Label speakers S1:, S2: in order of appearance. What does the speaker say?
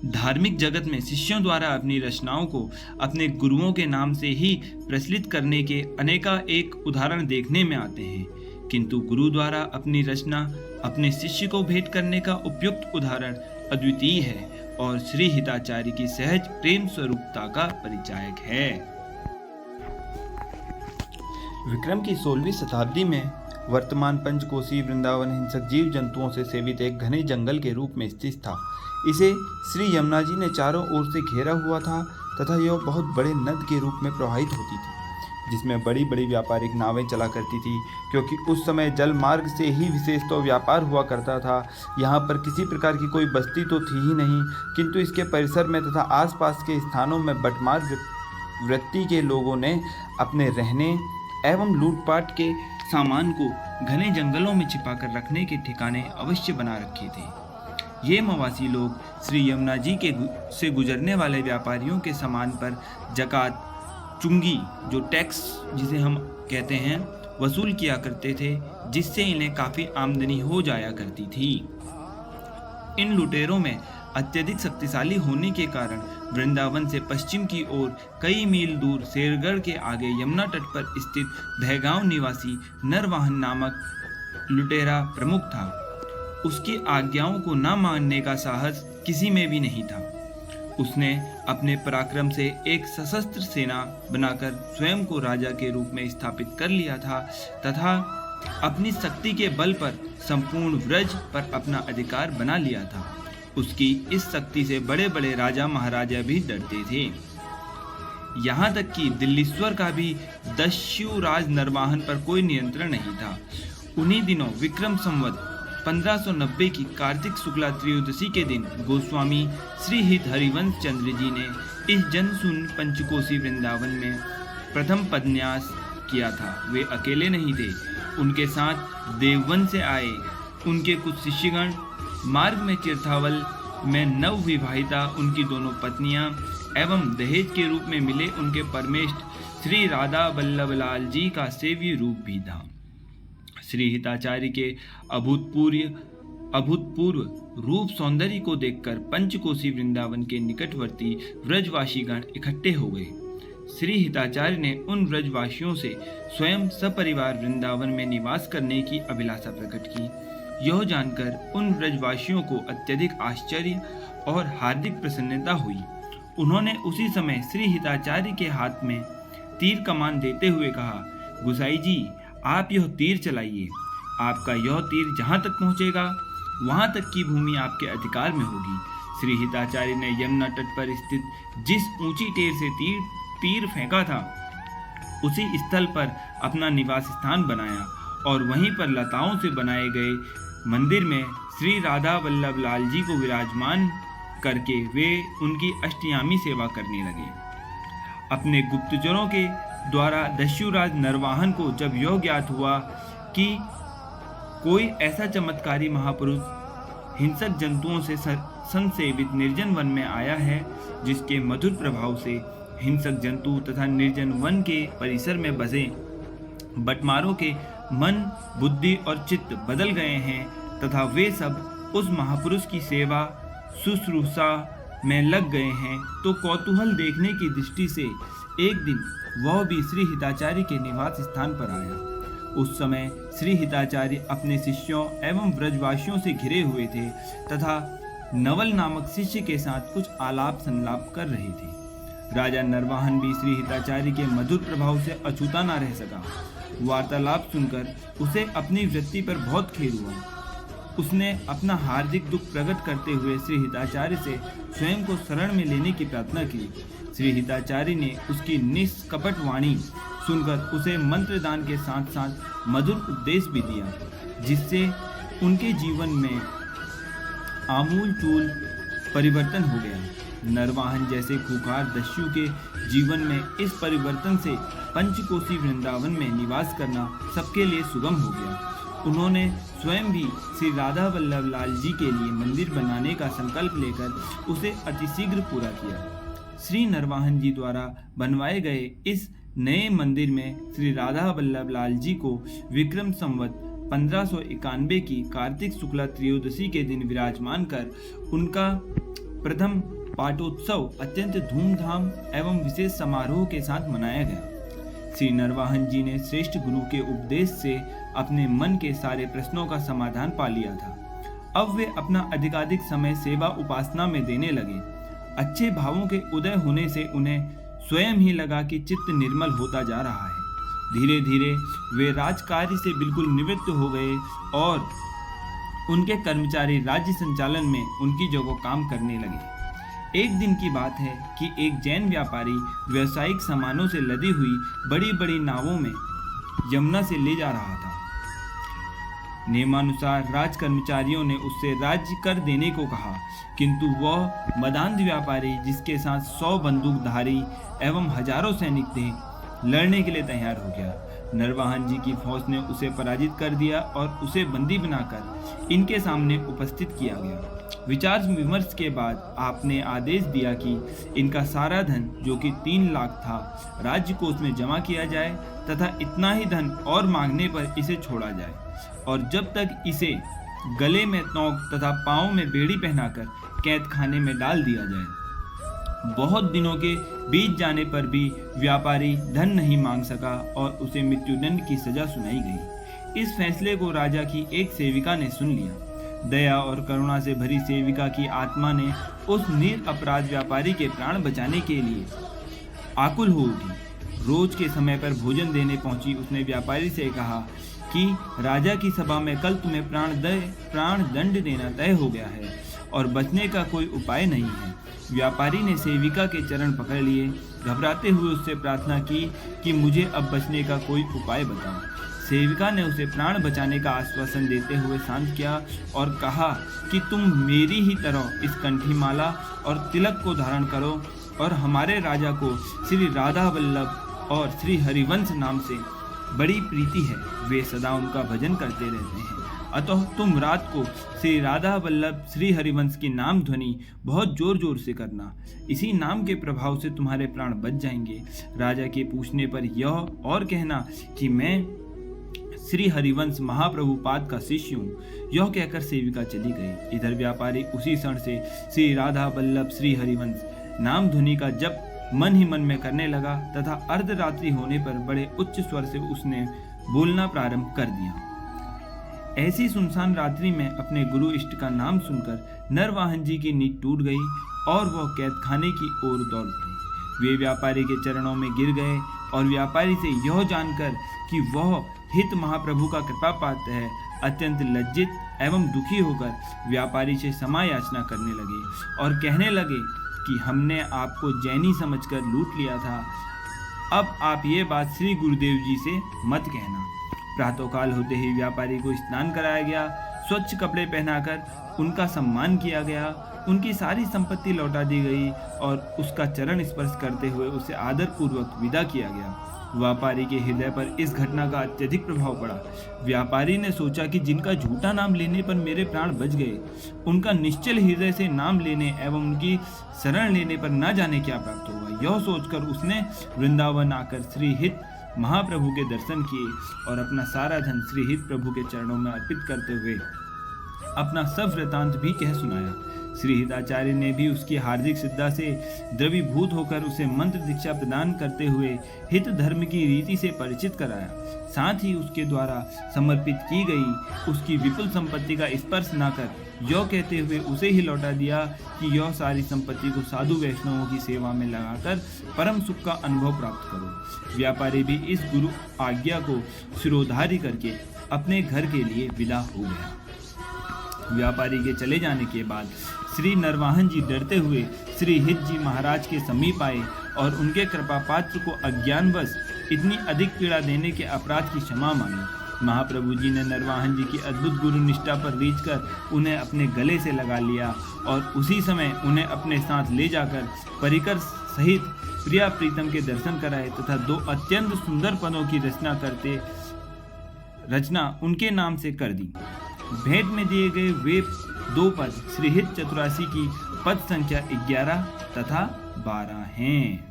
S1: धार्मिक जगत में शिष्यों द्वारा अपनी रचनाओं को अपने गुरुओं के नाम से ही प्रचलित करने के अनेका एक उदाहरण देखने में आते हैं, किंतु गुरु द्वारा अपनी रचना अपने शिष्य को भेंट करने का उपयुक्त उदाहरण अद्वितीय है और श्री हिताचार्य की सहज प्रेम स्वरूपता का परिचायक है। विक्रम की 16वीं शताब्दी में वर्तमान पंचकोशी वृंदावन हिंसक जीव जंतुओं से सेवित एक घने जंगल के रूप में स्थित था। इसे श्री यमुना जी ने चारों ओर से घेरा हुआ था तथा यह बहुत बड़े नद के रूप में प्रवाहित होती थी, जिसमें बड़ी बड़ी व्यापारिक नावें चला करती थी, क्योंकि उस समय जल मार्ग से ही विशेष तो व्यापार हुआ करता था। यहाँ पर किसी प्रकार की कोई बस्ती तो थी ही नहीं, किंतु इसके परिसर में तथा आसपास के स्थानों में बटमार वृत्ति के लोगों ने अपने रहने एवं लूटपाट के सामान को घने जंगलों में छिपाकर रखने के ठिकाने अवश्य बना रखे थे। ये मवासी लोग श्री यमुना जी से गुजरने वाले व्यापारियों के सामान पर जकात, चुंगी, जो टैक्स जिसे हम कहते हैं, वसूल किया करते थे, जिससे इन्हें काफ़ी आमदनी हो जाया करती थी। इन लुटेरों में अत्यधिक शक्तिशाली होने के कारण वृंदावन से पश्चिम की ओर कई मील दूर शेरगढ़ के आगे यमुना तट पर स्थित भैगांव निवासी नरवाहन नामक लुटेरा प्रमुख था। उसकी आज्ञाओं को न मानने का साहस किसी में भी नहीं था। उसने अपने पराक्रम से एक सशस्त्र सेना बनाकर स्वयं को राजा के रूप में स्थापित कर लिया था तथा अपनी शक्ति के बल पर संपूर्ण व्रज पर अपना अधिकार बना लिया था। उसकी इस शक्ति से बड़े बड़े राजा महाराजा भी डरते थे। यहाँ तक कि दिल्लीश्वर का भी दस्युराज नरवाहन पर कोई नियंत्रण नहीं था। उन्हीं दिनों विक्रम संवत 1590 की कार्तिक शुक्ला त्रयोदशी के दिन गोस्वामी श्री हित हरिवंश चंद्र जी ने इस जनशून्य पंचकोशी वृंदावन में प्रथम पदन्यास किया था। वे अकेले नहीं थे, उनके साथ देववन से आए उनके कुछ शिष्यगण, मार्ग में तीर्थावल में नव विवाहिता उनकी दोनों पत्नियां एवं दहेज के रूप में मिले उनके परमेष्ठ श्री राधा वल्लभ लाल जी का सेव्य रूप भी था। श्री हिताचार्य के अभूतपूर्व रूप सौंदर्य को देखकर पंचकोशी वृंदावन के निकटवर्ती व्रजवासीगण इकट्ठे हो गए। श्री हिताचार्य ने उन व्रजवासियों से स्वयं सपरिवार वृंदावन में निवास करने की अभिलाषा प्रकट की। यह जानकर उन व्रजवासियों को अत्यधिक आश्चर्य और हार्दिक प्रसन्नता हुई। उन्होंने उसी समय श्री हिताचार्य के हाथ में तीर कमान देते हुए कहा, गुसाई जी, आप यह तीर चलाइए। आपका यह तीर जहाँ तक पहुँचेगा वहाँ तक की भूमि आपके अधिकार में होगी। श्री हिताचार्य ने यमुना तट पर स्थित जिस ऊंची टेर से तीर फेंका था, उसी स्थल पर अपना निवास स्थान बनाया और वहीं पर लताओं से बनाए गए मंदिर में श्री राधा वल्लभ लाल जी को विराजमान करके वे उनकी अष्टयामी सेवा करने लगे। अपने गुप्तचरों के द्वारा दस्युराज नरवाहन को जब यह ज्ञात हुआ कि कोई ऐसा चमत्कारी महापुरुष हिंसक जंतुओं से संसेवित निर्जन वन में आया है, जिसके मधुर प्रभाव से हिंसक जंतु तथा निर्जन वन के परिसर में बसे बटमारों के मन, बुद्धि और चित्त बदल गए हैं तथा वे सब उस महापुरुष की सेवा शुश्रूषा में लग गए हैं, तो कौतूहल देखने की दृष्टि से एक दिन वह भी श्री हिताचार्य के निवास स्थान पर आया। उस समय श्री हिताचार्य अपने शिष्यों एवं व्रजवासियों से घिरे हुए थे तथा नवल नामक शिष्य के साथ कुछ आलाप संलाप कर रहे थे। राजा नरवाहन भी श्री हिताचार्य के मधुर प्रभाव से अछूता न रह सका। वार्तालाप सुनकर उसे अपनी वृत्ति पर बहुत खेद हुआ। उसने अपना हार्दिक दुख प्रकट करते हुए श्री हिताचार्य से स्वयं को शरण में लेने की प्रार्थना की। श्री हिताचार्य ने उसकी निष्कपट वाणी सुनकर उसे मंत्रदान के साथ साथ मधुर उपदेश भी दिया, जिससे उनके जीवन में आमूल चूल परिवर्तन हो गया। नरवाहन जैसे खूंखार दस्यु के जीवन में इस परिवर्तन से पंचकोशी वृंदावन में निवास करना सबके लिए सुगम हो गया। उन्होंने स्वयं भी श्री राधा वल्लभ लाल जी के लिए मंदिर बनाने का संकल्प लेकर उसे अतिशीघ्र पूरा किया। श्री नरवाहन जी द्वारा बनवाए गए इस नए मंदिर में श्री राधा वल्लभ लाल जी को विक्रम संवत 1591 की कार्तिक शुक्ला त्रयोदशी के दिन विराजमान कर उनका प्रथम पाटोत्सव अत्यंत धूमधाम एवं विशेष समारोह के साथ मनाया गया। श्री नरवाहन जी ने श्रेष्ठ गुरु के उपदेश से अपने मन के सारे प्रश्नों का समाधान पा लिया था। अब वे अपना अधिकाधिक समय सेवा उपासना में देने लगे। अच्छे भावों के उदय होने से उन्हें स्वयं ही लगा कि चित्त निर्मल होता जा रहा है। धीरे धीरे वे राजकार्य से बिल्कुल निवृत्त हो गए और उनके कर्मचारी राज्य संचालन में उनकी जगह काम करने लगे। एक दिन की बात है कि एक जैन व्यापारी व्यावसायिक सामानों से लदी हुई बड़ी बड़ी नावों में यमुना से ले जा रहा था। नियमानुसार राज कर्मचारियों ने उससे राज्य कर देने को कहा, किंतु वह मदांध व्यापारी, जिसके साथ 100 बंदूकधारी एवं हजारों सैनिक थे, लड़ने के लिए तैयार हो गया। नरवाहन जी की फौज ने उसे पराजित कर दिया और उसे बंदी बनाकर इनके सामने उपस्थित किया गया। विचार विमर्श के बाद आपने आदेश दिया कि इनका सारा धन, जो कि 3 लाख था, राज्य कोष में जमा किया जाए तथा इतना ही धन और मांगने पर इसे छोड़ा जाए, और जब तक इसे गले में तोंक तथा पांव में बेड़ी पहनाकर कैद खाने में डाल दिया जाए। बहुत दिनों के बीत जाने पर भी व्यापारी धन नहीं मांग सका और उसे मृत्युदंड की सजा सुनाई गई। इस फैसले को राजा की एक सेविका ने सुन लिया। दया और करुणा से भरी सेविका की आत्मा ने उस निरपराध व्यापारी के प्राण बचाने के लिए आकुल हो उठी। रोज के समय पर भोजन देने पहुंची उसने व्यापारी से कहा कि राजा की सभा में कल तुम्हें प्राण दंड देना तय हो गया है और बचने का कोई उपाय नहीं है। व्यापारी ने सेविका के चरण पकड़ लिए, घबराते हुए उससे प्रार्थना की कि मुझे अब बचने का कोई उपाय बताओ। सेविका ने उसे प्राण बचाने का आश्वासन देते हुए शांत किया और कहा कि तुम मेरी ही तरह इस कंठीमाला और तिलक को धारण करो और हमारे राजा को श्री राधा वल्लभ और श्री हरिवंश नाम से बड़ी प्रीति है। वे सदा उनका भजन करते रहते हैं, अतः तुम रात को श्री राधा वल्लभ श्री हरिवंश की नाम ध्वनि बहुत जोर जोर से करना। इसी नाम के प्रभाव से तुम्हारे प्राण बच जाएंगे। राजा के पूछने पर यह और कहना कि मैं श्री हरिवंश महाप्रभु पाद का शिष्य हूँ। यह कहकर सेविका चली गई। इधर व्यापारी उसी क्षण से श्री राधा वल्लभ श्री हरिवंश नाम ध्वनि का जप मन ही मन में करने लगा तथा अर्धरात्रि होने पर बड़े उच्च स्वर से उसने बोलना प्रारंभ कर दिया। ऐसी सुनसान रात्रि में अपने गुरु इष्ट का नाम सुनकर नरवाहन जी की नींद टूट गई और वह कैद खाने की ओर दौड़ पड़े। वे व्यापारी के चरणों में गिर गए और व्यापारी से यह जानकर कि वह हित महाप्रभु का कृपा पात्र है, अत्यंत लज्जित एवं दुखी होकर व्यापारी से क्षमा याचना करने लगे और कहने लगे कि हमने आपको जैनी समझकर लूट लिया था। अब आप ये बात श्री गुरुदेव जी से मत कहना। प्रातःकाल होते ही व्यापारी को स्नान कराया गया, स्वच्छ कपड़े पहनाकर उनका सम्मान किया गया, उनकी सारी संपत्ति लौटा दी गई और उसका चरण स्पर्श करते हुए उसे आदर पूर्वक विदा किया गया। व्यापारी के हृदय पर इस घटना का अत्यधिक प्रभाव पड़ा। व्यापारी ने सोचा कि जिनका झूठा नाम लेने पर मेरे प्राण बच गए, उनका निश्चल हृदय से नाम लेने एवं उनकी शरण लेने पर न जाने क्या प्राप्त होगा। यह सोचकर उसने वृंदावन आकर श्री हित महाप्रभु के दर्शन किए और अपना सारा धन श्री हित प्रभु के चरणों में अर्पित करते हुए अपना सब वृतांत भी कह सुनाया। श्री हिताचार्य ने भी उसकी हार्दिक श्रद्धा से द्रवीभूत होकर उसे मंत्र दीक्षा प्रदान करते हुए हित धर्म की रीति से परिचित कराया। साथ ही उसके द्वारा समर्पित की गई उसकी विपुल संपत्ति का स्पर्श न कर यह कहते हुए उसे ही लौटा दिया कि यह सारी संपत्ति को साधु वैष्णवों की सेवा में लगाकर परम सुख का अनुभव प्राप्त करो। व्यापारी भी इस गुरु आज्ञा को शिरोधार्य करके अपने घर के लिए विदा हो गया। व्यापारी के चले जाने के बाद श्री नरवाहन जी डरते हुए श्री हित जी महाराज के समीप आए और उनके कृपा पात्र को अज्ञानवश इतनी अधिक पीड़ा देने के अपराध की क्षमा मांगी। महाप्रभु जी ने नरवाहन जी की अद्भुत गुरु निष्ठा पर रीझ कर उन्हें अपने गले से लगा लिया और उसी समय उन्हें अपने साथ ले जाकर परिकर सहित प्रिया प्रीतम के दर्शन कराए तथा 2 अत्यंत सुंदर पदों की रचना उनके नाम से कर दी। भेंट में दिए गए वे 2 पद श्री हित चतुरासी की पद संख्या 11 तथा 12 हैं।